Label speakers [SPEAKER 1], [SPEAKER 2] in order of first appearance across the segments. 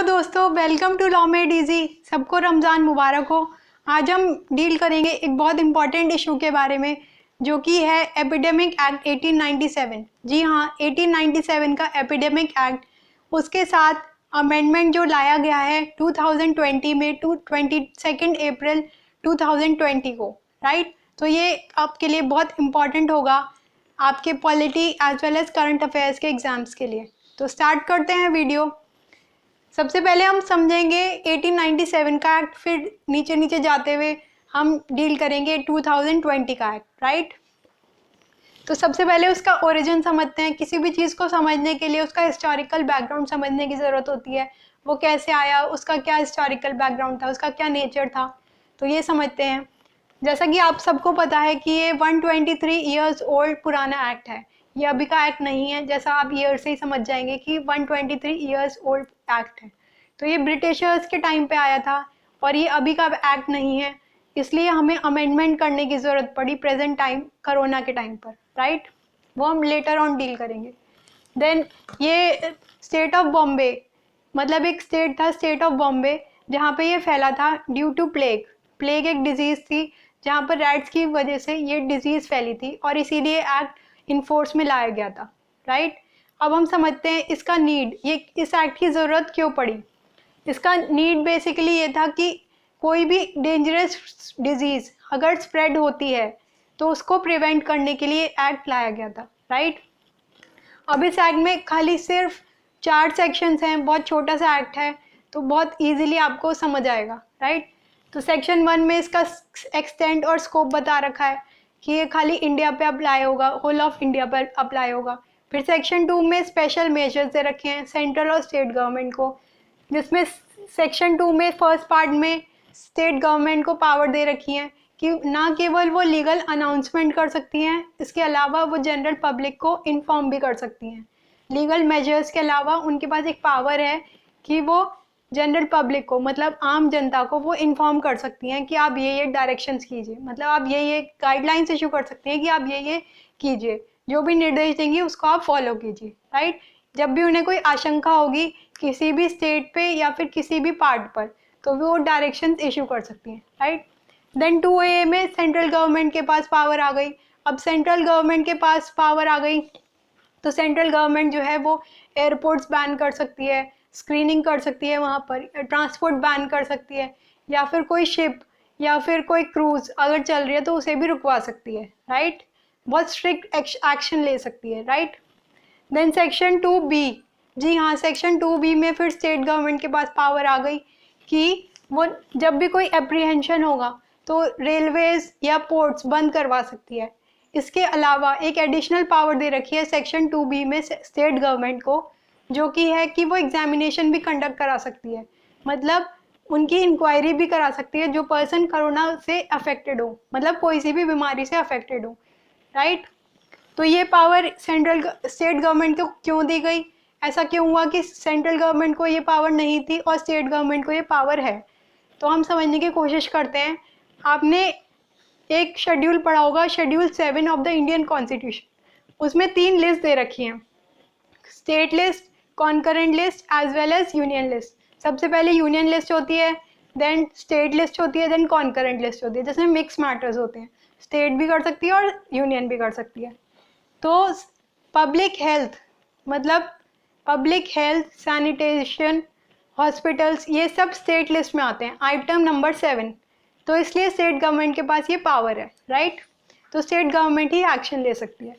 [SPEAKER 1] Hello दोस्तों, welcome to law made easy. सबको रमज़ान मुबारक हो। आज हम डील करेंगे एक बहुत इंपॉर्टेंट इशू के बारे में, जो कि है एपिडेमिक एक्ट 1897। जी हाँ, 1897 का एपिडेमिक एक्ट, उसके साथ अमेंडमेंट जो लाया गया है 2020 में 22 अप्रैल 2020 को, राइट। तो ये आपके लिए बहुत इम्पॉर्टेंट होगा, आपके polity as well as current affairs के एग्जाम्स के लिए। तो स्टार्ट करते हैं वीडियो। सबसे पहले हम समझेंगे 1897 का एक्ट, फिर नीचे नीचे जाते हुए हम डील करेंगे 2020 का एक्ट, राइट। तो सबसे पहले उसका ओरिजिन समझते हैं। किसी भी चीज़ को समझने के लिए उसका हिस्टोरिकल बैकग्राउंड समझने की ज़रूरत होती है। वो कैसे आया, उसका क्या हिस्टोरिकल बैकग्राउंड था, उसका क्या नेचर था, तो ये समझते हैं। जैसा कि आप सबको पता है कि ये 123 ईयर्स ओल्ड पुराना एक्ट है। ये अभी का एक्ट नहीं है, जैसा आप ईयर से ही समझ जाएंगे कि 123 ईयर्स ओल्ड एक्ट है। तो ये ब्रिटिशर्स के टाइम पे आया था और ये अभी का एक्ट नहीं है, इसलिए हमें अमेंडमेंट करने की ज़रूरत पड़ी प्रेजेंट टाइम, कोरोना के टाइम पर, राइट। वो हम लेटर ऑन डील करेंगे। देन ये स्टेट ऑफ बॉम्बे, मतलब एक स्टेट था स्टेट ऑफ बॉम्बे, जहाँ पे ये फैला था ड्यू टू प्लेग। प्लेग एक डिजीज़ थी जहाँ पर रैट्स की वजह से ये डिजीज़ फैली थी और इसीलिए एक्ट इन्फोर्स में लाया गया था, राइट। अब हम समझते हैं इसका नीड, ये इस एक्ट की ज़रूरत क्यों पड़ी। इसका नीड बेसिकली ये था कि कोई भी डेंजरस डिजीज़ अगर स्प्रेड होती है तो उसको प्रिवेंट करने के लिए एक्ट लाया गया था, राइट। अब इस एक्ट में खाली सिर्फ 4 सेक्शंस हैं, बहुत छोटा सा एक्ट है, तो बहुत इजीली आपको समझ आएगा, राइट। तो सेक्शन 1 में इसका एक्सटेंट और स्कोप बता रखा है कि ये खाली इंडिया पे अप्लाई होगा, होल ऑफ इंडिया पर अप्लाई होगा। फिर सेक्शन 2 में स्पेशल मेजर्स दे रखे हैं सेंट्रल और स्टेट गवर्नमेंट को, जिसमें सेक्शन 2 में फर्स्ट पार्ट में स्टेट गवर्नमेंट को पावर दे रखी है कि ना केवल वो लीगल अनाउंसमेंट कर सकती हैं, इसके अलावा वो जनरल पब्लिक को इन्फॉर्म भी कर सकती हैं। लीगल मेजर्स के अलावा उनके पास एक पावर है कि वो जनरल पब्लिक को, मतलब आम जनता को, वो इन्फॉर्म कर सकती हैं कि आप ये डायरेक्शंस कीजिए, मतलब आप ये गाइडलाइंस इशू कर सकते हैं कि आप ये कीजिए, जो भी निर्देश देंगी उसको आप फॉलो कीजिए, राइट। जब भी उन्हें कोई आशंका होगी किसी भी स्टेट पे या फिर किसी भी पार्ट पर, तो वो डायरेक्शंस इशू कर सकती हैं, राइट। देन 2A में सेंट्रल गवर्नमेंट के पास पावर आ गई। अब सेंट्रल गवर्नमेंट के पास पावर आ गई तो सेंट्रल गवर्नमेंट जो है वो एयरपोर्ट्स बैन कर सकती है, स्क्रीनिंग कर सकती है, वहाँ पर ट्रांसपोर्ट बैन कर सकती है, या फिर कोई शिप या फिर कोई क्रूज अगर चल रही है तो उसे भी रुकवा सकती है, राइट। बहुत स्ट्रिक्ट एक्शन ले सकती है, राइट। देन सेक्शन 2B, जी हाँ, सेक्शन 2B में फिर स्टेट गवर्नमेंट के पास पावर आ गई कि वो जब भी कोई एप्रीहेंशन होगा तो रेलवेज या पोर्ट्स बंद करवा सकती है। इसके अलावा एक एडिशनल पावर दे रखी है सेक्शन 2B में स्टेट गवर्नमेंट को, जो कि है कि वो एग्जामिनेशन भी कंडक्ट करा सकती है, मतलब उनकी इंक्वायरी भी करा सकती है जो पर्सन कोरोना से अफेक्टेड हो, मतलब कोई सी भी बीमारी से अफेक्टेड हो, राइट। तो ये पावर स्टेट गवर्नमेंट को क्यों दी गई, ऐसा क्यों हुआ कि सेंट्रल गवर्नमेंट को ये पावर नहीं थी और स्टेट गवर्नमेंट को ये पावर है। तो हम समझने की कोशिश करते हैं। आपने एक शेड्यूल पढ़ा होगा, schedule 7 of the Indian constitution, उसमें 3 लिस्ट दे रखी हैं, state list, concurrent list as well as union list. सबसे पहले यूनियन लिस्ट होती है, देन स्टेट लिस्ट होती है, देन कॉन्करेंट लिस्ट होती है, जिसमें मिक्स मैटर्स होते हैं, स्टेट भी कर सकती है और यूनियन भी कर सकती है। तो पब्लिक हेल्थ, मतलब पब्लिक हेल्थ, सैनिटेशन, हॉस्पिटल्स, ये सब स्टेट लिस्ट में आते हैं, आइटम नंबर 7। तो इसलिए स्टेट गवर्नमेंट के पास ये पावर है, राइट। तो स्टेट गवर्नमेंट ही एक्शन ले सकती है।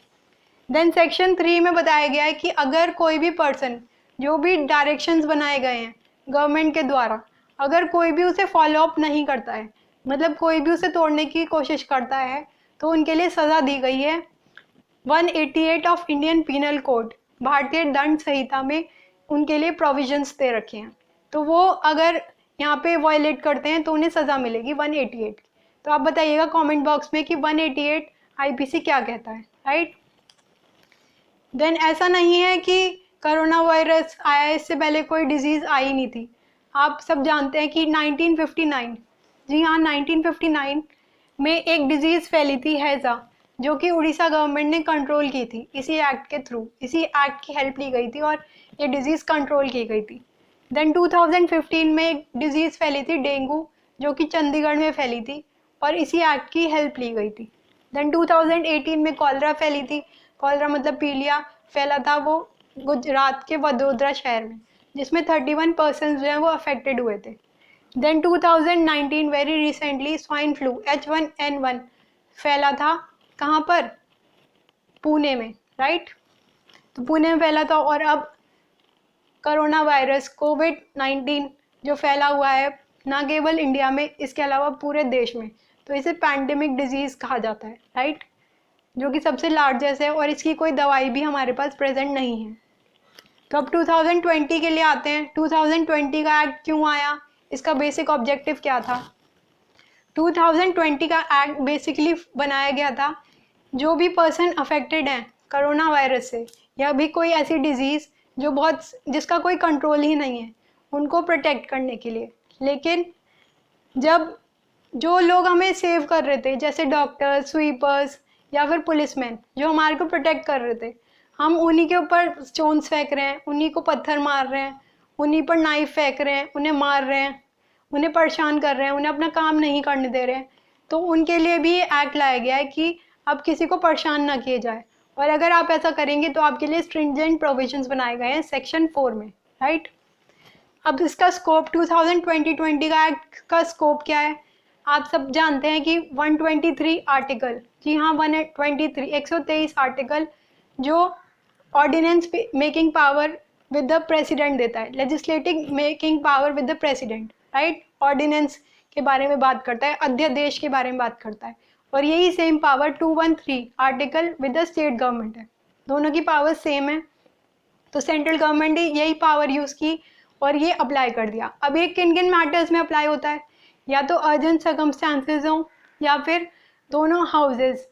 [SPEAKER 1] देन सेक्शन 3 में बताया गया है कि अगर कोई भी पर्सन, जो भी डायरेक्शंस बनाए गए हैं गवर्नमेंट के द्वारा, अगर कोई भी उसे फॉलो अप नहीं करता है, मतलब कोई भी उसे तोड़ने की कोशिश करता है, तो उनके लिए सज़ा दी गई है 188 ऑफ इंडियन पीनल कोड, भारतीय दंड संहिता में उनके लिए प्रोविजंस दे रखे हैं। तो वो अगर यहाँ पे वायलेट करते हैं तो उन्हें सज़ा मिलेगी 188 की। तो आप बताइएगा कमेंट बॉक्स में कि 188 आईपीसी क्या कहता है, राइट। देन ऐसा नहीं है कि कोरोना वायरस आया, इससे पहले कोई डिजीज़ आई नहीं थी। आप सब जानते हैं कि 1959, जी हाँ, 1959 में एक डिजीज़ फैली थी हैज़ा, जो कि उड़ीसा गवर्नमेंट ने कंट्रोल की थी इसी एक्ट के थ्रू, इसी एक्ट की हेल्प ली गई थी और ये डिजीज़ कंट्रोल की गई थी। देन 2015 में एक डिजीज़ फैली थी डेंगू, जो कि चंडीगढ़ में फैली थी और इसी एक्ट की हेल्प ली गई थी। देन 2018 में कॉलरा फैली थी, कॉलरा मतलब पीलिया फैला था वो गुजरात के वडोदरा शहर में, जिसमें 31 पर्सन जो हैं वो अफेक्टेड हुए थे। Then 2019 very recently swine flu H1N1 फैला था, कहाँ पर? पुणे में, राइट। तो पुणे में फैला था और अब कोरोना वायरस कोविड-19 जो फैला हुआ है ना केवल इंडिया में, इसके अलावा पूरे देश में, तो इसे पैंडेमिक डिजीज़ कहा जाता है, राइट, जो कि सबसे लार्जेस्ट है और इसकी कोई दवाई भी हमारे पास प्रेजेंट नहीं है। तो अब 2020 के लिए आते हैं। 2020 का एक्ट क्यों आया, इसका बेसिक ऑब्जेक्टिव क्या था? 2020 का एक्ट बेसिकली बनाया गया था, जो भी पर्सन अफेक्टेड हैं कोरोना वायरस से या भी कोई ऐसी डिजीज़ जो जिसका कोई कंट्रोल ही नहीं है, उनको प्रोटेक्ट करने के लिए। लेकिन जब जो लोग हमें सेव कर रहे थे, जैसे डॉक्टर, स्वीपर्स या फिर पुलिसमैन जो हमारे को प्रोटेक्ट कर रहे थे, हम उन्हीं के ऊपर स्टोन्स फेंक रहे हैं, उन्हीं को पत्थर मार रहे हैं, उन्हीं पर नाइफ फेंक रहे हैं, उन्हें मार रहे हैं, उन्हें परेशान कर रहे हैं, उन्हें अपना काम नहीं करने दे रहे हैं, तो उनके लिए भी ये एक्ट लाया गया है कि अब किसी को परेशान ना किए जाए, और अगर आप ऐसा करेंगे तो आपके लिए स्ट्रिंजेंट प्रोविजंस बनाए गए हैं सेक्शन 4 में, राइट। अब इसका स्कोप 2020 का एक्ट का स्कोप क्या है? आप सब जानते हैं कि 123 आर्टिकल, जी हाँ 123 आर्टिकल जो ordinance making power with the president देता है, legislative making power with the president, right. Ordinance के बारे में बात करता है, अध्यादेश के बारे में बात करता है, और यही same power 213 article with the state government है। दोनों की पावर सेम है, तो सेंट्रल गवर्नमेंट ने यही पावर यूज़ की और ये अप्लाई कर दिया। अब ये किन किन मैटर्स में अप्लाई होता है? या तो अर्जेंट सर्कमस्टांसेस हों या फिर दोनों हाउसेस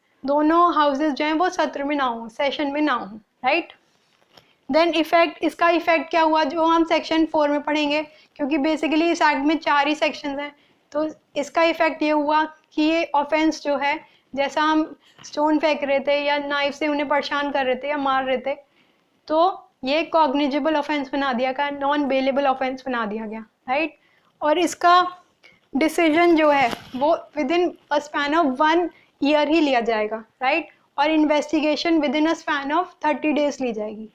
[SPEAKER 1] जो हैं वो सत्र में ना हों, सेशन में ना हों, राइट। देन इफेक्ट, इसका इफेक्ट क्या हुआ जो हम सेक्शन 4 में पढ़ेंगे, क्योंकि बेसिकली इस एक्ट में 4 ही सेक्शंस हैं, तो इसका इफेक्ट ये हुआ कि ये ऑफेंस जो है, जैसा हम स्टोन फेंक रहे थे या नाइफ से उन्हें परेशान कर रहे थे या मार रहे थे, तो ये कॉग्निजेबल ऑफेंस बना दिया गया, नॉन बेलेबल ऑफेंस बना दिया गया, राइट। और इसका डिसीजन जो है वो within a span of 1 year ही लिया जाएगा, राइट। और investigation within a span of 30 days ली जाएगी।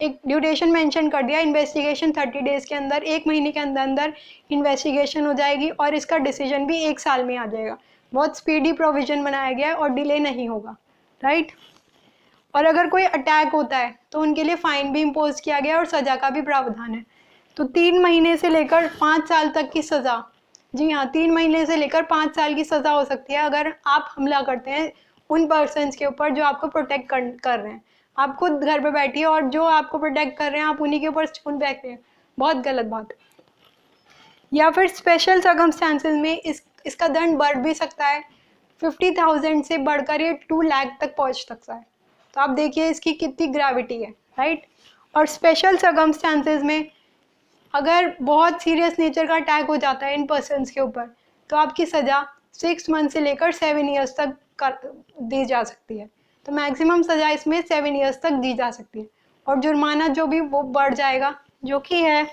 [SPEAKER 1] एक ड्यूरेशन मेंशन कर दिया, इन्वेस्टिगेशन 30 डेज के अंदर, 1 महीने के अंदर अंदर इन्वेस्टिगेशन हो जाएगी और इसका डिसीजन भी 1 साल में आ जाएगा। बहुत स्पीडी प्रोविजन बनाया गया है और डिले नहीं होगा, राइट। और अगर कोई अटैक होता है तो उनके लिए फ़ाइन भी इम्पोज किया गया और सज़ा का भी प्रावधान है। तो 3 महीने से लेकर 5 साल तक की सज़ा, जी हाँ 3 महीने से लेकर 5 साल की सज़ा हो सकती है अगर आप हमला करते हैं उन पर्सन्स के ऊपर जो आपको प्रोटेक्ट कर रहे हैं। आप खुद घर पे बैठिए और जो आपको प्रोटेक्ट कर रहे हैं आप उन्हीं के ऊपर स्टोन फेंक रहे हैं, बहुत गलत बात है। या फिर स्पेशल सर्कमस्टांसेस में इसका दंड बढ़ भी सकता है, 50,000 से बढ़कर ये 2 लाख तक पहुंच सकता है। तो आप देखिए इसकी कितनी ग्रेविटी है, राइट। और स्पेशल सर्कमस्टांसेस में अगर बहुत सीरियस नेचर का अटैक हो जाता है इन पर्सन्स के ऊपर, तो आपकी सज़ा 6 मंथ से लेकर 7 ईयर्स तक दी जा सकती है। तो मैक्सिमम सज़ा इसमें 7 ईयर्स तक दी जा सकती है, और जुर्माना जो भी वो बढ़ जाएगा, जो कि है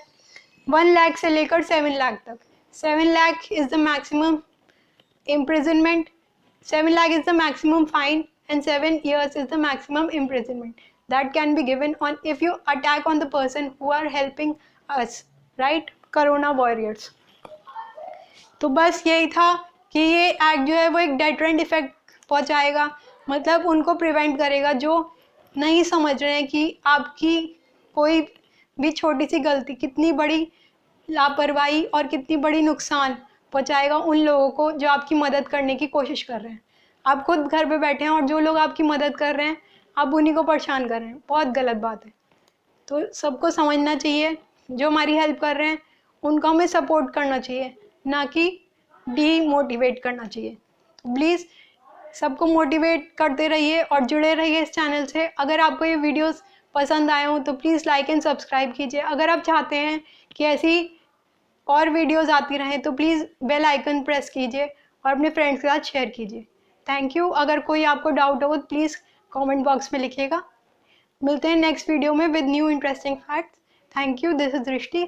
[SPEAKER 1] 1 लाख से लेकर 7 लाख तक। 7 lakh is the maximum imprisonment, 7 lakh is the maximum fine and 7 years is the maximum imprisonment that can be given on if you attack on the person who are helping us, right, corona warriors। तो बस यही था कि ये act जो है वो एक डेटरेंट इफेक्ट पहुंचाएगा, मतलब उनको प्रिवेंट करेगा जो नहीं समझ रहे हैं कि आपकी कोई भी छोटी सी गलती कितनी बड़ी लापरवाही और कितनी बड़ी नुकसान पहुंचाएगा उन लोगों को जो आपकी मदद करने की कोशिश कर रहे हैं। आप खुद घर पे बैठे हैं और जो लोग आपकी मदद कर रहे हैं आप उन्हीं को परेशान कर रहे हैं, बहुत गलत बात है। तो सबको समझना चाहिए, जो हमारी हेल्प कर रहे हैं उनको हमें सपोर्ट करना चाहिए, ना कि डीमोटिवेट करना चाहिए। तो प्लीज़ सबको मोटिवेट करते रहिए और जुड़े रहिए इस चैनल से। अगर आपको ये वीडियोस पसंद आए हों तो प्लीज़ लाइक एंड सब्सक्राइब कीजिए। अगर आप चाहते हैं कि ऐसी और वीडियोस आती रहें तो प्लीज़ बेल आइकन प्रेस कीजिए और अपने फ्रेंड्स के साथ शेयर कीजिए। Thank you. अगर कोई आपको डाउट हो तो प्लीज़ कमेंट बॉक्स में लिखिएगा। मिलते हैं नेक्स्ट वीडियो में with new interesting facts. Thank you. This is Drishti.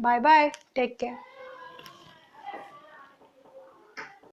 [SPEAKER 1] Bye bye, take care.